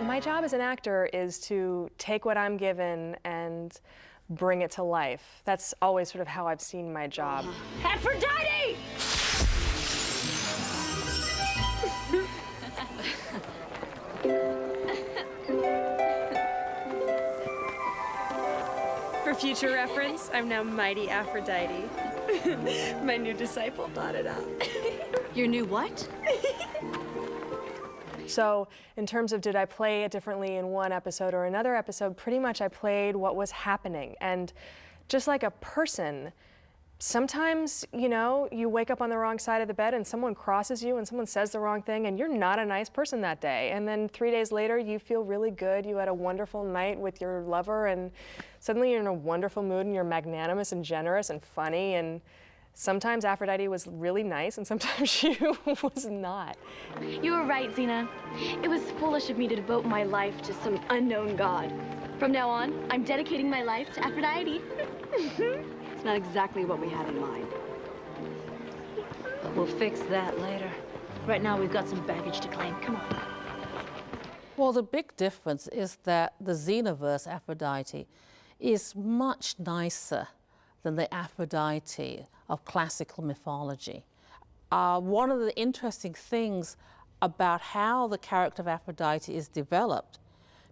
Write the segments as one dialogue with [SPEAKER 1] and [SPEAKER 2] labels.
[SPEAKER 1] My job as an actor is to take what I'm given and bring it to life. That's always sort of how I've seen my job.
[SPEAKER 2] Aphrodite!
[SPEAKER 3] For future reference, I'm now Mighty Aphrodite. My new disciple thought it up.
[SPEAKER 2] Your new what?
[SPEAKER 1] So in terms of did I play it differently in one episode or another episode, pretty much I played what was happening. And just like a person, sometimes, you know, you wake up on the wrong side of the bed and someone crosses you and someone says the wrong thing and you're not a nice person that day. And then 3 days later, you feel really good. You had a wonderful night with your lover and suddenly you're in a wonderful mood and you're magnanimous and generous and funny. And sometimes Aphrodite was really nice and sometimes she was not.
[SPEAKER 4] You were right, Xena. It was foolish of me to devote my life to some unknown god. From now on, I'm dedicating my life to Aphrodite.
[SPEAKER 2] It's not exactly what we had in mind. But we'll fix that later. Right now, we've got some baggage to claim. Come on.
[SPEAKER 5] Well, the big difference is that the Xenaverse Aphrodite is much nicer than the Aphrodite of classical mythology. One of the interesting things about how the character of Aphrodite is developed,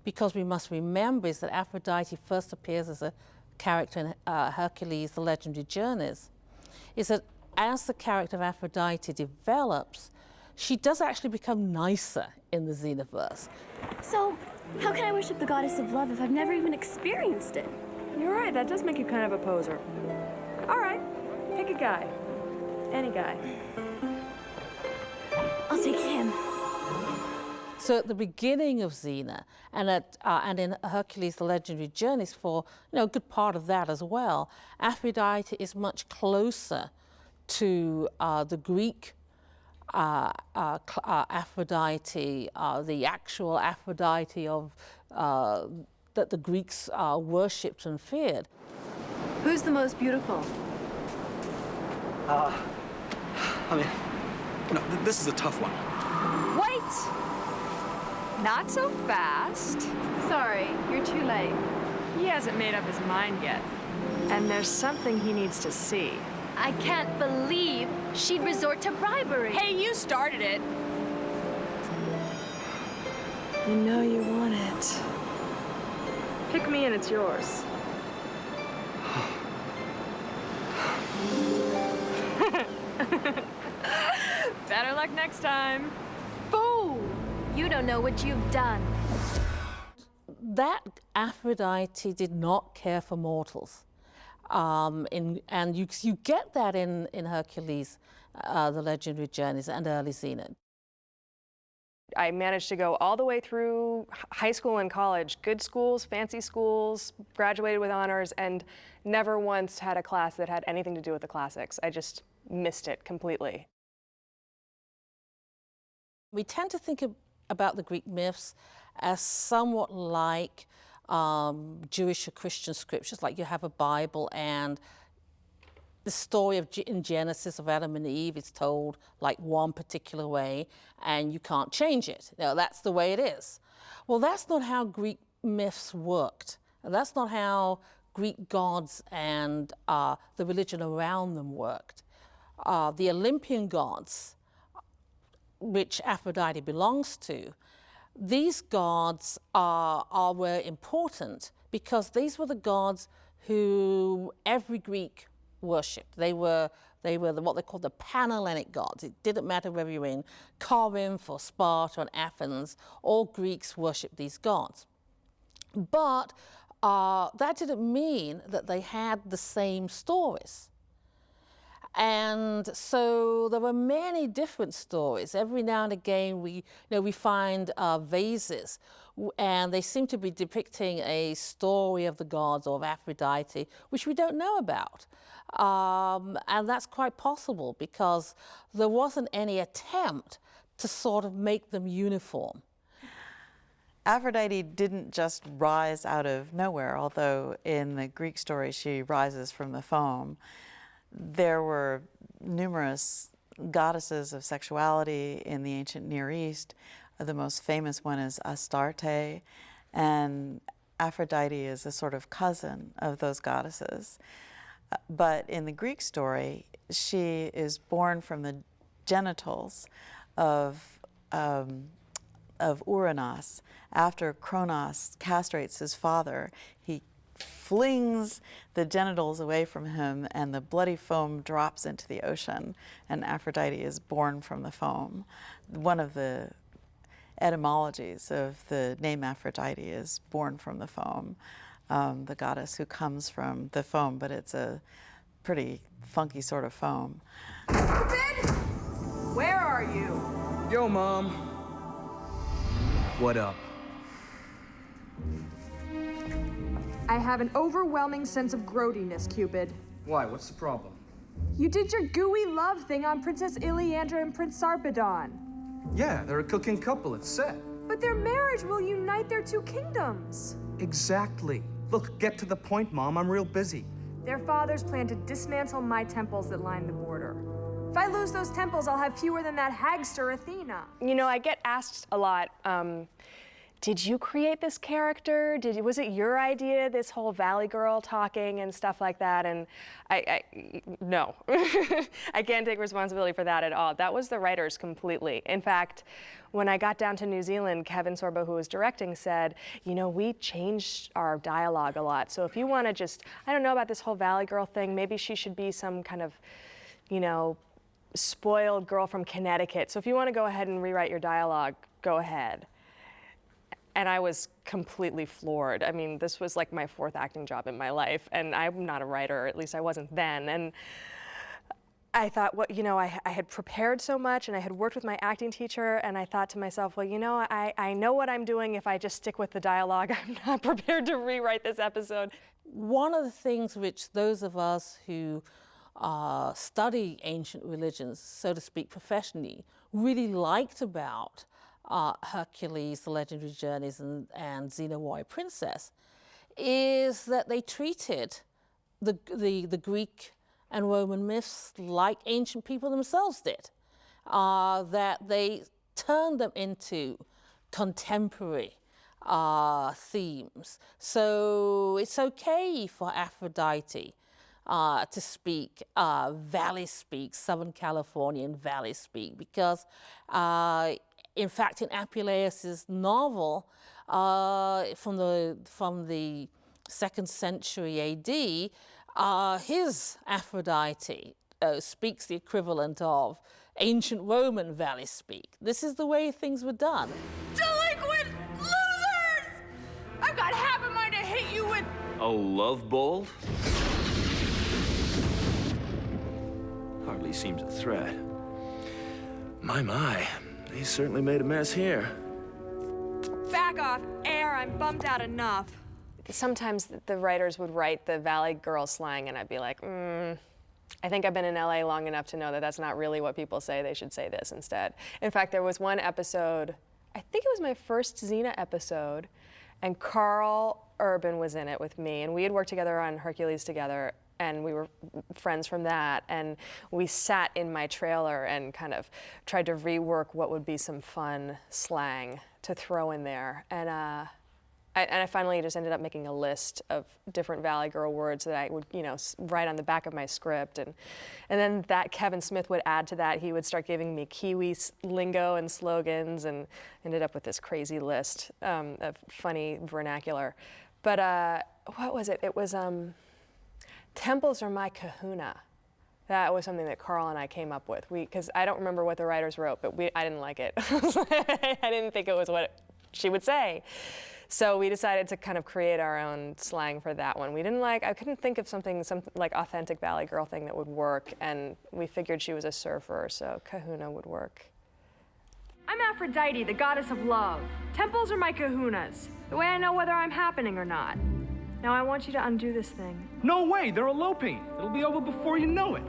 [SPEAKER 5] because we must remember, is that Aphrodite first appears as a character in Hercules, The Legendary Journeys, is that as the character of Aphrodite develops, she does actually become nicer in the Xenaverse.
[SPEAKER 4] So, how can I worship the goddess of love if I've never even experienced it?
[SPEAKER 3] You're right, that does make you kind of a poser. All right, pick a guy. Any guy.
[SPEAKER 4] I'll take him.
[SPEAKER 5] So at the beginning of Xena and in Hercules, The Legendary Journeys, for a good part of that as well, Aphrodite is much closer to the Greek Aphrodite, the actual Aphrodite of that the Greeks worshipped and feared.
[SPEAKER 2] Who's the most beautiful?
[SPEAKER 6] I mean, this is a tough one.
[SPEAKER 7] Wait! Not so fast.
[SPEAKER 4] Sorry, you're too late.
[SPEAKER 3] He hasn't made up his mind yet.
[SPEAKER 1] And there's something he needs to see.
[SPEAKER 4] I can't believe she'd resort to bribery.
[SPEAKER 7] Hey, you started it.
[SPEAKER 1] You know you want it.
[SPEAKER 3] Pick me and it's yours. Better luck next time.
[SPEAKER 4] Fool! You don't know what you've done.
[SPEAKER 5] That Aphrodite did not care for mortals. And you get that in Hercules, The Legendary Journeys, and early Xena.
[SPEAKER 1] I managed to go all the way through high school and college, good schools, fancy schools, graduated with honors, and never once had a class that had anything to do with the classics. I just missed it completely.
[SPEAKER 5] We tend to think about the Greek myths as somewhat like Jewish or Christian scriptures, like you have a Bible and the story in Genesis of Adam and Eve is told like one particular way and you can't change it. That's the way it is. Well, that's not how Greek myths worked. That's not how Greek gods and the religion around them worked. The Olympian gods, which Aphrodite belongs to, these gods were important because these were the gods who every Greek worshipped. They were what they called the Panhellenic gods. It didn't matter whether you were in Corinth or Sparta or Athens, all Greeks worshipped these gods. But that didn't mean that they had the same stories. And so there were many different stories. Every now and again we find vases and they seem to be depicting a story of the gods or of Aphrodite, which we don't know about. And that's quite possible because there wasn't any attempt to sort of make them uniform.
[SPEAKER 8] Aphrodite didn't just rise out of nowhere, although in the Greek story she rises from the foam. There were numerous goddesses of sexuality in the ancient Near East. The most famous one is Astarte, and Aphrodite is a sort of cousin of those goddesses. But in the Greek story, she is born from the genitals of Uranus. After Kronos castrates his father, he flings the genitals away from him, and the bloody foam drops into the ocean, and Aphrodite is born from the foam. One of the etymologies of the name Aphrodite is born from the foam, the goddess who comes from the foam, but it's a pretty funky sort of foam.
[SPEAKER 7] Cupid? Where are you?
[SPEAKER 6] Yo, Mom. What up?
[SPEAKER 7] I have an overwhelming sense of grody-ness, Cupid.
[SPEAKER 6] Why? What's the problem?
[SPEAKER 7] You did your gooey love thing on Princess Iliandra and Prince Sarpedon.
[SPEAKER 6] Yeah, they're a cooking couple. It's set.
[SPEAKER 7] But their marriage will unite their two kingdoms.
[SPEAKER 6] Exactly. Look, get to the point, Mom. I'm real busy.
[SPEAKER 7] Their fathers plan to dismantle my temples that line the border. If I lose those temples, I'll have fewer than that hagster Athena.
[SPEAKER 1] You know, I get asked a lot, did you create this character? Was it your idea, this whole Valley Girl talking and stuff like that? And no, I can't take responsibility for that at all. That was the writers completely. In fact, when I got down to New Zealand, Kevin Sorbo, who was directing, said, you know, we changed our dialogue a lot. So if you want to just, I don't know about this whole Valley Girl thing, maybe she should be some kind of, you know, spoiled girl from Connecticut. So if you want to go ahead and rewrite your dialogue, go ahead. And I was completely floored. I mean, this was like my 4th acting job in my life, and I'm not a writer, or at least I wasn't then. And I thought, well, you know, I had prepared so much, and I had worked with my acting teacher, and I thought to myself, well, you know, I know what I'm doing if I just stick with the dialogue. I'm not prepared to rewrite this episode.
[SPEAKER 5] One of the things which those of us who study ancient religions, so to speak, professionally, really liked about Hercules, The Legendary Journeys, and Xena Warrior Princess, is that they treated the Greek and Roman myths like ancient people themselves did, that they turned them into contemporary themes. So it's okay for Aphrodite to speak valley speak, Southern Californian valley speak, because in fact, in Apuleius's novel from the 2nd century AD, his Aphrodite speaks the equivalent of ancient Roman valley speak. This is the way things were done.
[SPEAKER 7] Delinquent losers! I've got half a mind to hit you with...
[SPEAKER 9] A love bolt? Hardly seems a threat. My. He certainly made a mess here.
[SPEAKER 7] Back off, air, I'm bummed out enough.
[SPEAKER 1] Sometimes the writers would write the Valley Girl slang, and I'd be like, I think I've been in LA long enough to know that that's not really what people say. They should say this instead. In fact, there was one episode, I think it was my first Xena episode, and Carl Urban was in it with me, and we had worked together on Hercules together, and we were friends from that, and we sat in my trailer and kind of tried to rework what would be some fun slang to throw in there. And I finally just ended up making a list of different Valley Girl words that I would, you know, write on the back of my script. And then that Kevin Smith would add to that. He would start giving me Kiwi lingo and slogans, and ended up with this crazy list of funny vernacular. But what was it? It was, temples are my kahuna. That was something that Carl and I came up with. Because I don't remember what the writers wrote, but I didn't like it. I didn't think it was what she would say. So we decided to kind of create our own slang for that one. I couldn't think of some like authentic Valley Girl thing that would work, and we figured she was a surfer, so kahuna would work.
[SPEAKER 7] I'm Aphrodite, the goddess of love. Temples are my kahunas, the way I know whether I'm happening or not. Now I want you to undo this thing.
[SPEAKER 10] No way, they're eloping. It'll be over before you know it.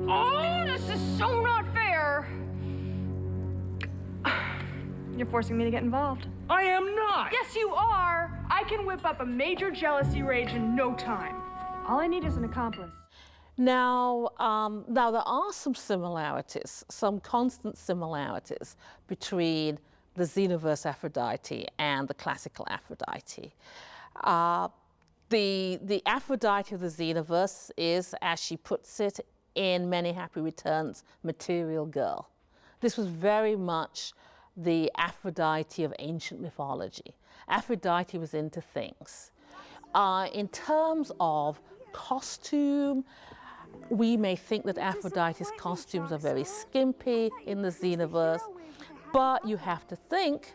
[SPEAKER 7] Oh, this is so not fair. You're forcing me to get involved.
[SPEAKER 10] I am not!
[SPEAKER 7] Yes, you are! I can whip up a major jealousy rage in no time. All I need is an accomplice.
[SPEAKER 5] Now there are some similarities, some constant similarities between the Xenaverse Aphrodite and the classical Aphrodite. The Aphrodite of the Xenaverse is, as she puts it in Many Happy Returns, material girl. This was very much the Aphrodite of ancient mythology. Aphrodite was into things. In terms of costume, we may think that Aphrodite's costumes are very skimpy in the Xenaverse, but you have to think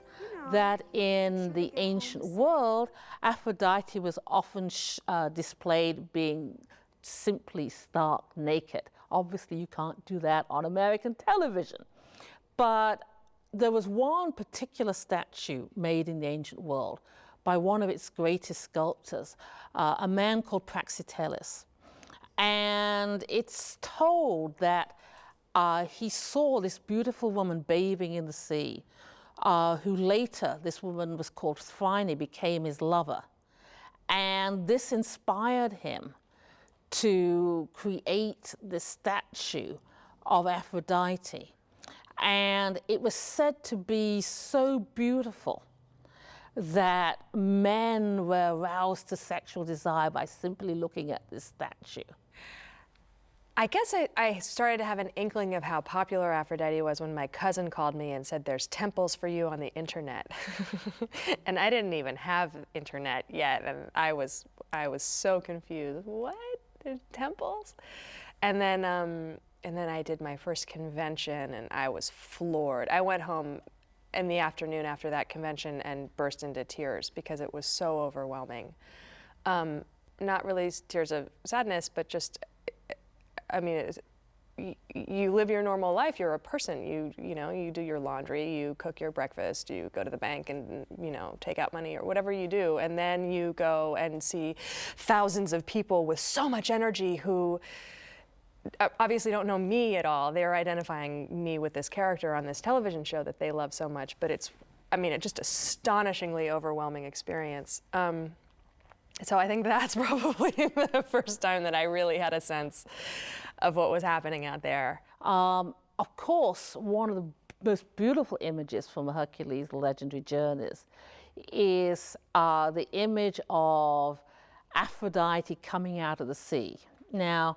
[SPEAKER 5] that in the ancient world, Aphrodite was often displayed being simply stark naked. Obviously, you can't do that on American television. But there was one particular statue made in the ancient world by one of its greatest sculptors, a man called Praxiteles. And it's told that he saw this beautiful woman bathing in the sea, who later, this woman was called Phryne, became his lover. And this inspired him to create this statue of Aphrodite. And it was said to be so beautiful that men were aroused to sexual desire by simply looking at this statue.
[SPEAKER 1] I guess I started to have an inkling of how popular Aphrodite was when my cousin called me and said, there's temples for you on the internet. And I didn't even have internet yet, and I was so confused. What? There's temples? And then I did my first convention, and I was floored. I went home in the afternoon after that convention and burst into tears because it was so overwhelming. Not really tears of sadness, but just, I mean, you live your normal life. You're a person. You do your laundry, you cook your breakfast, you go to the bank and, take out money or whatever you do. And then you go and see thousands of people with so much energy who obviously don't know me at all. They're identifying me with this character on this television show that they love so much. But it's just astonishingly overwhelming experience. So I think that's probably the first time that I really had a sense of what was happening out there.
[SPEAKER 5] Of course, one of the most beautiful images from Hercules' legendary journeys is the image of Aphrodite coming out of the sea. Now,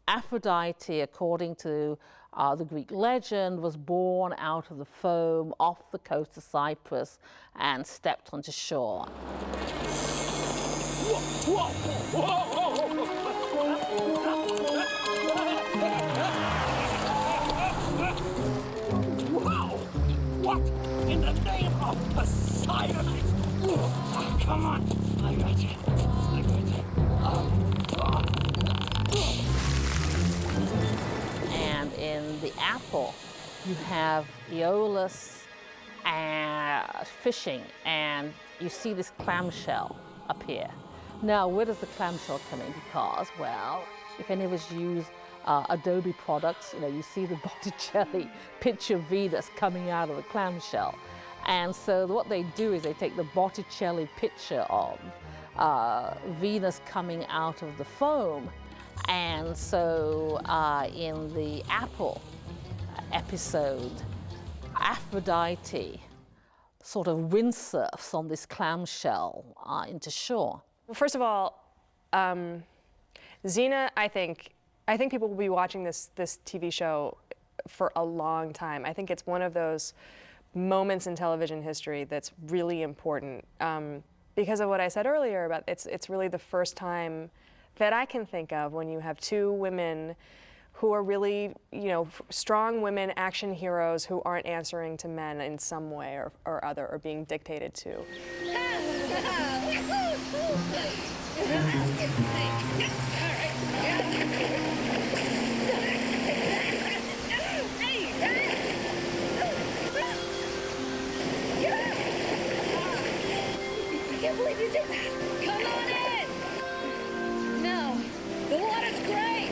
[SPEAKER 5] Aphrodite, according to the Greek legend, was born out of the foam off the coast of Cyprus and stepped onto shore.
[SPEAKER 10] What in the name of Poseidon? Come on, I got you.
[SPEAKER 5] And in the apple, you have LAWLESS fishing, and you see this clamshell appear. Now, where does the clamshell come in? Because, well, if any of us use Adobe products, you see the Botticelli picture of Venus coming out of the clamshell. And so what they do is they take the Botticelli picture of Venus coming out of the foam. And so in the apple episode, Aphrodite sort of windsurfs on this clamshell into shore.
[SPEAKER 1] Well, first of all, Xena, I think people will be watching this TV show for a long time. I think it's one of those moments in television history that's really important because of what I said earlier about it's really the first time that I can think of when you have two women who are really, strong women action heroes who aren't answering to men in some way or other or being dictated to.
[SPEAKER 4] I can't believe you did that. Come on in. No, the water's great.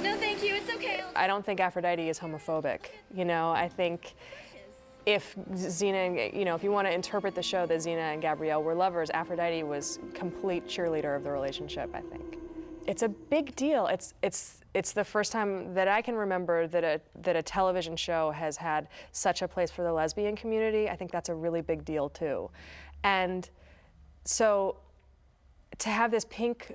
[SPEAKER 4] No, thank you. It's okay.
[SPEAKER 1] I don't think Aphrodite is homophobic. I think if Xena, if you want to interpret the show that Xena and Gabrielle were lovers, Aphrodite was complete cheerleader of the relationship, I think. it's a big deal. It's the first time that I can remember that a television show has had such a place for the lesbian community. I think that's a really big deal too. And so to have this pink,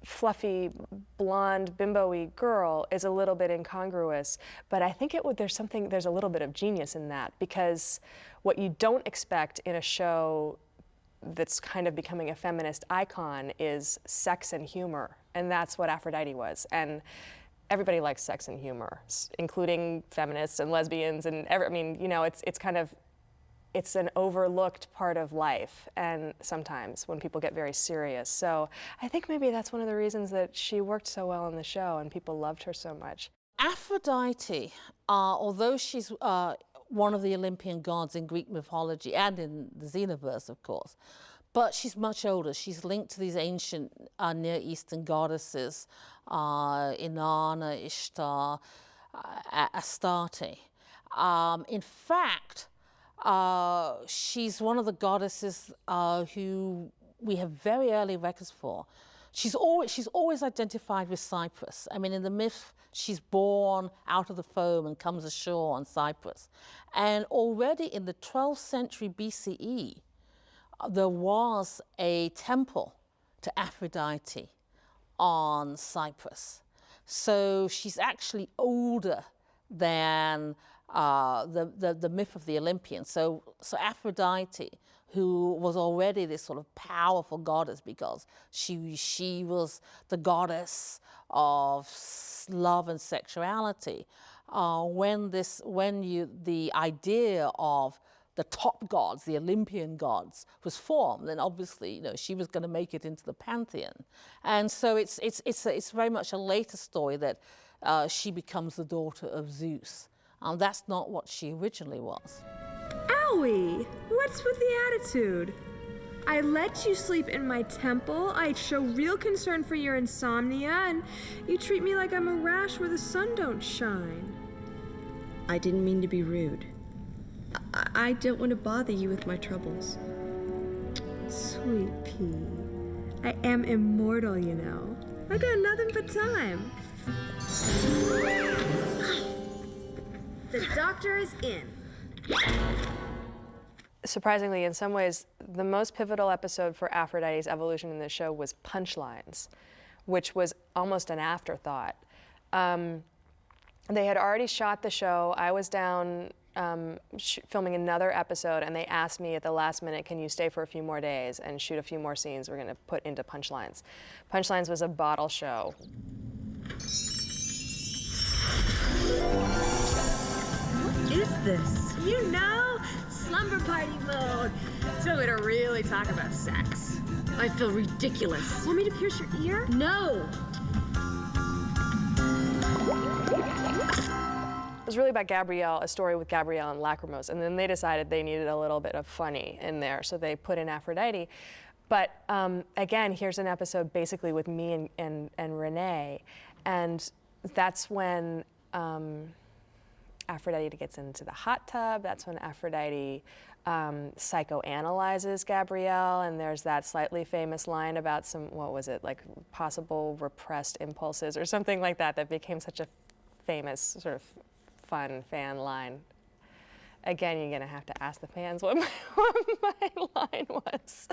[SPEAKER 1] fluffy, blonde, bimbo-y girl is a little bit incongruous, but I think there's a little bit of genius in that, because what you don't expect in a show that's kind of becoming a feminist icon is sex and humor, and that's what Aphrodite was. And everybody likes sex and humor, including feminists and lesbians and I mean, you know, it's an overlooked part of life, and sometimes when people get very serious. So I think maybe that's one of the reasons that she worked so well on the show and people loved her so much.
[SPEAKER 5] Aphrodite, although she's one of the Olympian gods in Greek mythology and in the Xenaverse, of course, but she's much older. She's linked to these ancient Near Eastern goddesses, Inanna, Ishtar, Astarte. In fact, she's one of the goddesses who we have very early records for. She's always identified with Cyprus. I mean, in the myth, she's born out of the foam and comes ashore on Cyprus. And already in the 12th century BCE, there was a temple to Aphrodite on Cyprus. So she's actually older than the myth of the Olympians. So Aphrodite, who was already this sort of powerful goddess because she was the goddess of love and sexuality, when the idea of the top gods, the Olympian gods, was formed, then obviously, you know, she was going to make it into the pantheon. And so it's very much a later story that she becomes the daughter of Zeus. That's not what she originally was.
[SPEAKER 7] Owie! What's with the attitude? I let you sleep in my temple, I show real concern for your insomnia, and you treat me like I'm a rash where the sun don't shine.
[SPEAKER 11] I didn't mean to be rude. I don't want to bother you with my troubles.
[SPEAKER 7] Sweet pea. I am immortal, you know. I got nothing but time.
[SPEAKER 11] The doctor is in.
[SPEAKER 1] Surprisingly, in some ways, the most pivotal episode for Aphrodite's evolution in the show was Punchlines, which was almost an afterthought. They had already shot the show. I was down filming another episode, and they asked me at the last minute, can you stay for a few more days and shoot a few more scenes we're going to put into Punchlines. Punchlines was a bottle show.
[SPEAKER 7] What is this? You know, slumber party mode. So we're to really talk about sex.
[SPEAKER 11] I feel ridiculous.
[SPEAKER 7] Want me to pierce your ear?
[SPEAKER 11] No!
[SPEAKER 1] It was really about Gabrielle, a story with Gabrielle and Lachrymose, and then they decided they needed a little bit of funny in there, so they put in Aphrodite. But again, here's an episode basically with me and Renee, and that's when Aphrodite gets into the hot tub. That's when Aphrodite psychoanalyzes Gabrielle, and there's that slightly famous line about some, what was it, like possible repressed impulses or something like that, that became such a famous sort of fun fan line. Again, you're gonna have to ask the fans what my line was.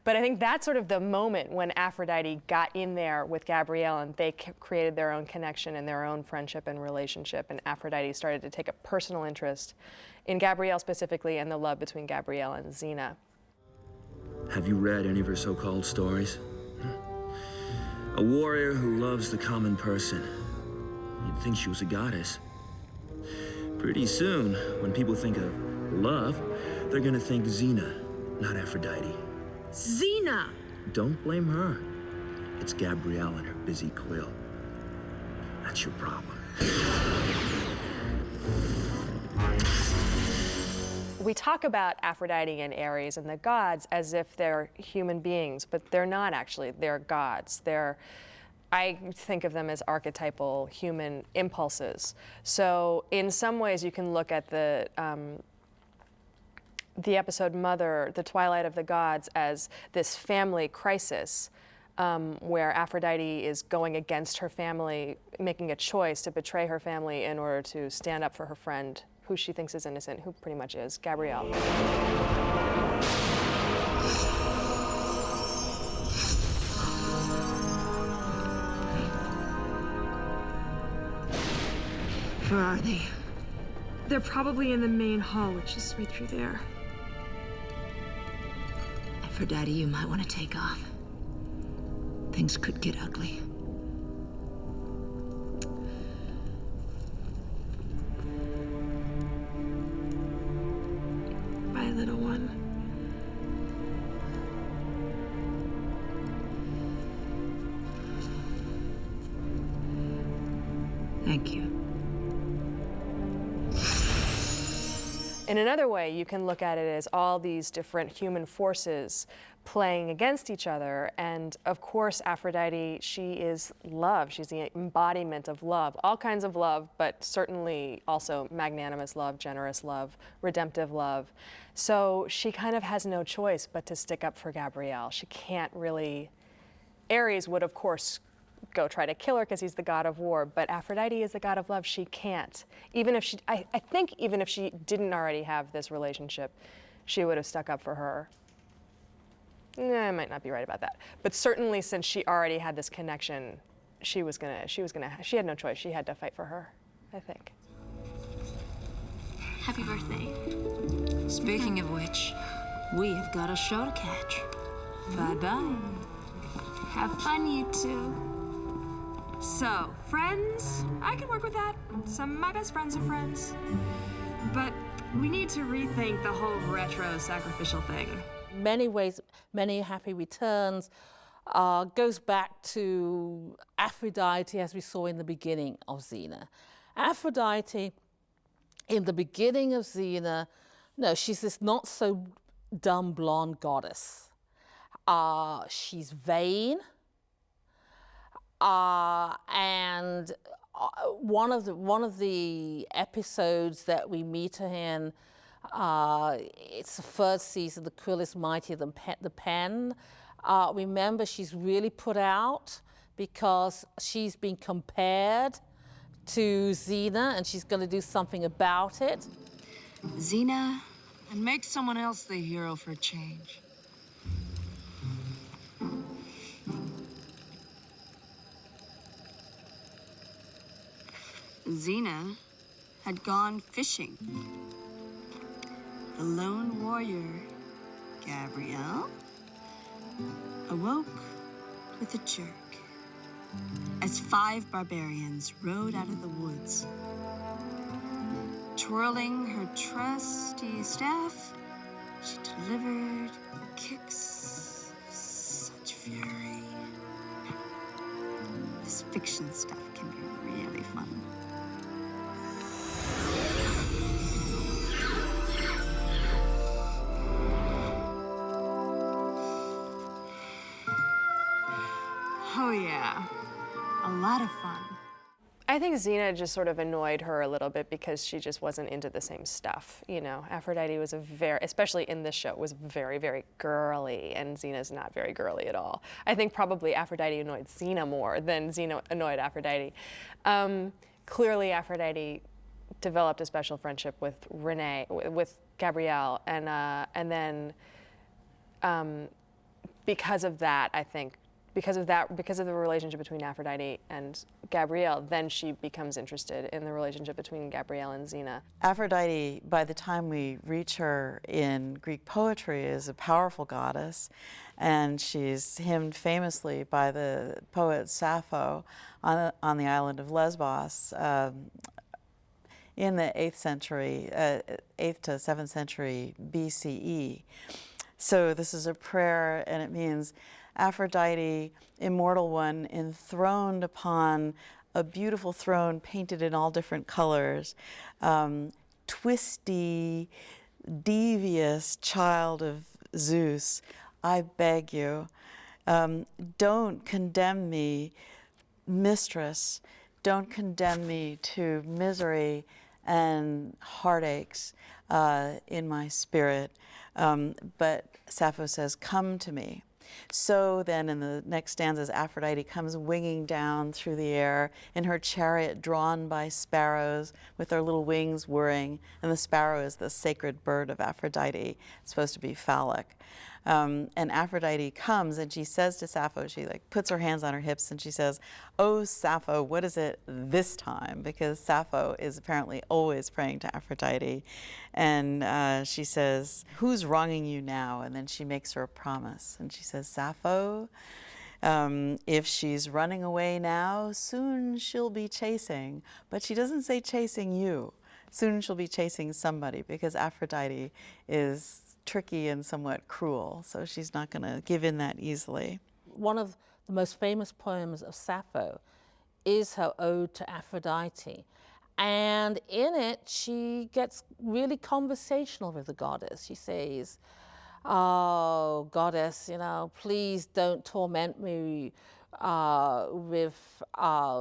[SPEAKER 1] But I think that's sort of the moment when Aphrodite got in there with Gabrielle, and they created their own connection and their own friendship and relationship, and Aphrodite started to take a personal interest in Gabrielle specifically, and the love between Gabrielle and Xena.
[SPEAKER 9] Have you read any of her so-called stories? A warrior who loves the common person. You'd think she was a goddess. Pretty soon, when people think of love, they're gonna think Xena, not Aphrodite.
[SPEAKER 11] Xena!
[SPEAKER 9] Don't blame her. It's Gabrielle and her busy quill. That's your problem.
[SPEAKER 1] We talk about Aphrodite and Ares and the gods as if they're human beings, but they're not actually. They're gods. I think of them as archetypal human impulses. So in some ways you can look at the episode Mother, The Twilight of the Gods, as this family crisis where Aphrodite is going against her family, making a choice to betray her family in order to stand up for her friend, who she thinks is innocent, who pretty much is, Gabrielle.
[SPEAKER 7] Where are they? They're probably in the main hall, which is right through there.
[SPEAKER 2] Aphrodite, you might want to take off. Things could get ugly.
[SPEAKER 7] My little one.
[SPEAKER 2] Thank you.
[SPEAKER 1] In another way, you can look at it as all these different human forces playing against each other. And of course, Aphrodite, she is love. She's the embodiment of love, all kinds of love, but certainly also magnanimous love, generous love, redemptive love. So she kind of has no choice but to stick up for Gabrielle. She can't really. Ares would, of course, go try to kill her because he's the god of war, but Aphrodite is the god of love. She can't. Even if she, I think even if she didn't already have this relationship, she would have stuck up for her. I might not be right about that, but certainly since she already had this connection, she had no choice. She had to fight for her, I think.
[SPEAKER 4] Happy birthday.
[SPEAKER 2] Speaking of which, we have got a show to catch. Bye-bye.
[SPEAKER 7] Have fun, you two. So, friends, I can work with that. Some of my best friends are friends. But we need to rethink the whole retro sacrificial thing.
[SPEAKER 5] Many ways, many happy returns goes back to Aphrodite as we saw in the beginning of Xena. Aphrodite, in the beginning of Xena, no, she's this not so dumb blonde goddess. She's vain. And one of the episodes that we meet her in, it's the third season, The Quill is Mightier Than the Pen. Remember, she's really put out because she's been compared to Xena, and she's going to do something about it.
[SPEAKER 12] Xena, and make someone else the hero for a change. Xena had gone fishing. The lone warrior, Gabrielle, awoke with a jerk as 5 barbarians rode out of the woods. Twirling her trusty staff, she delivered kicks of such fury. This fiction stuff can be really fun.
[SPEAKER 7] Oh yeah, a lot of fun.
[SPEAKER 1] I think Xena just sort of annoyed her a little bit because she just wasn't into the same stuff. You know, Aphrodite was especially in this show, was very, very girly, and Xena's not very girly at all. I think probably Aphrodite annoyed Xena more than Xena annoyed Aphrodite. Clearly, Aphrodite developed a special friendship with Gabrielle, and then because of that, I think. Because of the relationship between Aphrodite and Gabrielle, then she becomes interested in the relationship between Gabrielle and Xena.
[SPEAKER 8] Aphrodite, by the time we reach her in Greek poetry, is a powerful goddess, and she's hymned famously by the poet Sappho on the island of Lesbos in the 8th century, 8th to 7th century BCE. So this is a prayer, and it means, Aphrodite, immortal one, enthroned upon a beautiful throne painted in all different colors, twisty, devious child of Zeus, I beg you, don't condemn me, mistress, don't condemn me to misery and heartaches in my spirit. But Sappho says, come to me. So then in the next stanzas, Aphrodite comes winging down through the air in her chariot drawn by sparrows with their little wings whirring, and the sparrow is the sacred bird of Aphrodite. It's supposed to be phallic. And Aphrodite comes and she says to Sappho, she like puts her hands on her hips and she says, "Oh Sappho, what is it this time?" Because Sappho is apparently always praying to Aphrodite. And she says, "Who's wronging you now?" And then she makes her a promise. And she says, "Sappho, if she's running away now, soon she'll be chasing." But she doesn't say chasing you. Soon she'll be chasing somebody, because Aphrodite is tricky and somewhat cruel, so she's not going to give in that easily.
[SPEAKER 5] One of the most famous poems of Sappho is her Ode to Aphrodite. And in it, she gets really conversational with the goddess. She says, "Oh, goddess, you know, please don't torment me with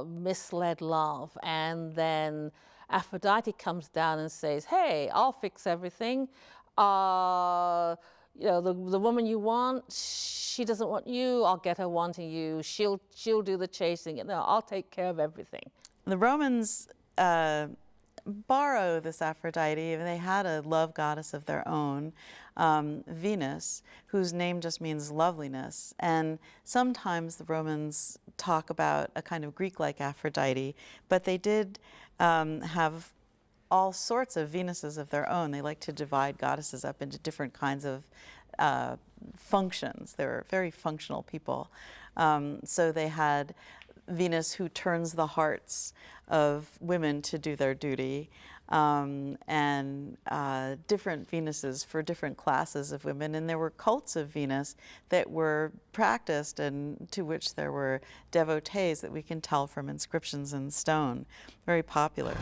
[SPEAKER 5] misled love." And then Aphrodite comes down and says, "Hey, I'll fix everything. You know, the woman you want, she doesn't want you. I'll get her wanting you. She'll do the chasing. You know, I'll take care of everything."
[SPEAKER 8] The Romans borrow this Aphrodite. They had a love goddess of their own, Venus, whose name just means loveliness. And sometimes the Romans talk about a kind of Greek-like Aphrodite, but they did have all sorts of Venuses of their own. They like to divide goddesses up into different kinds of functions. They were very functional people. So they had Venus who turns the hearts of women to do their duty, and different Venuses for different classes of women. And there were cults of Venus that were practiced and to which there were devotees that we can tell from inscriptions in stone. Very popular.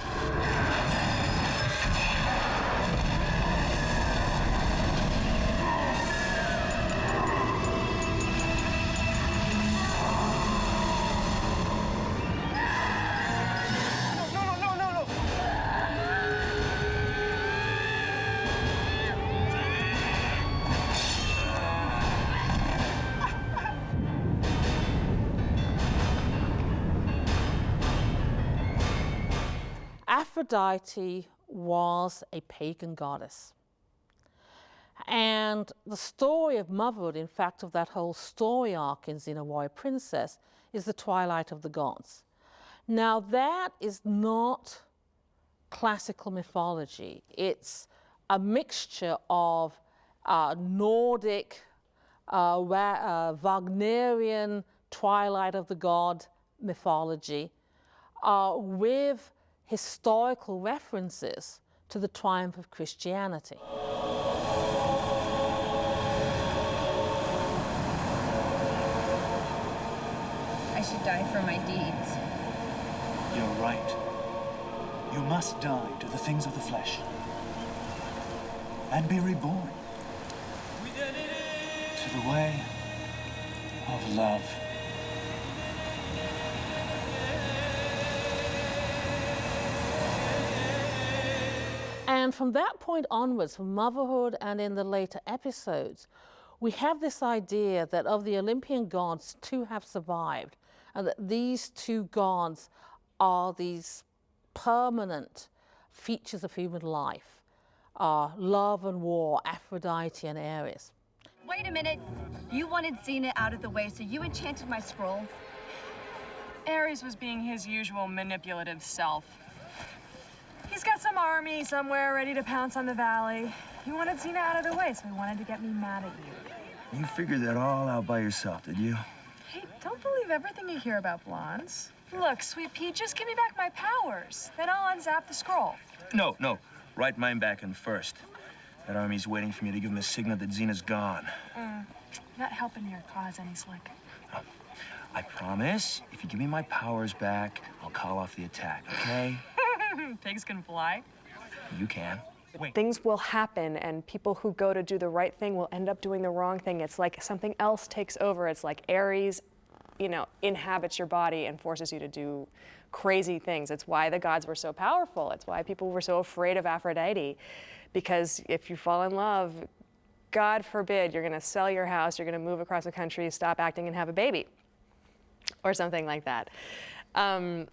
[SPEAKER 5] Aphrodite was a pagan goddess. And the story of motherhood, in fact, of that whole story arc in Xena Warrior Princess, is the twilight of the gods. Now, that is not classical mythology. It's a mixture of Nordic, Wagnerian twilight of the god mythology with historical references to the triumph of Christianity.
[SPEAKER 13] I should die for my deeds.
[SPEAKER 14] You're right. You must die to the things of the flesh and be reborn to the way of love.
[SPEAKER 5] And from that point onwards, from motherhood and in the later episodes, we have this idea that of the Olympian gods, two have survived, and that these two gods are these permanent features of human life, love and war, Aphrodite and Ares.
[SPEAKER 4] Wait a minute. You wanted Xena out of the way, so you enchanted my scroll.
[SPEAKER 1] Ares was being his usual manipulative self. He's got some army somewhere ready to pounce on the valley. He wanted Xena out of the way, so he wanted to get me mad at you.
[SPEAKER 9] You figured that all out by yourself, did you?
[SPEAKER 1] Hey, don't believe everything you hear about blondes. Look, Sweet Pea, just give me back my powers. Then I'll unzap the scroll.
[SPEAKER 9] No. Write mine back in first. That army's waiting for me to give him a signal that Xena's gone.
[SPEAKER 1] Not helping your cause any, Slick.
[SPEAKER 9] I promise, if you give me my powers back, I'll call off the attack, okay?
[SPEAKER 1] Pigs can fly.
[SPEAKER 9] You can. Wait.
[SPEAKER 1] Things will happen, and people who go to do the right thing will end up doing the wrong thing. It's like something else takes over. It's like Ares, inhabits your body and forces you to do crazy things. It's why the gods were so powerful. It's why people were so afraid of Aphrodite, because if you fall in love, God forbid, you're going to sell your house, you're going to move across the country, stop acting, and have a baby, or something like that. And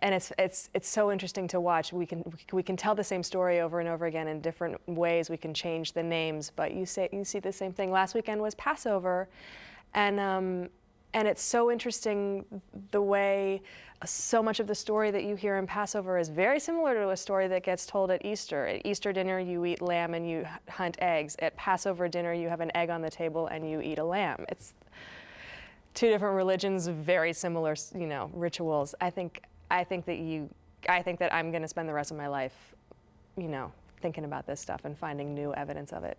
[SPEAKER 1] it's so interesting to watch. We can tell the same story over and over again in different ways. We can change the names, but you see the same thing. Last weekend was Passover, and it's so interesting the way so much of the story that you hear in Passover is very similar to a story that gets told at Easter. At Easter dinner, you eat lamb and you hunt eggs. At Passover dinner, you have an egg on the table and you eat a lamb. It's two different religions, very similar, rituals. I think that I'm going to spend the rest of my life, thinking about this stuff and finding new evidence of it.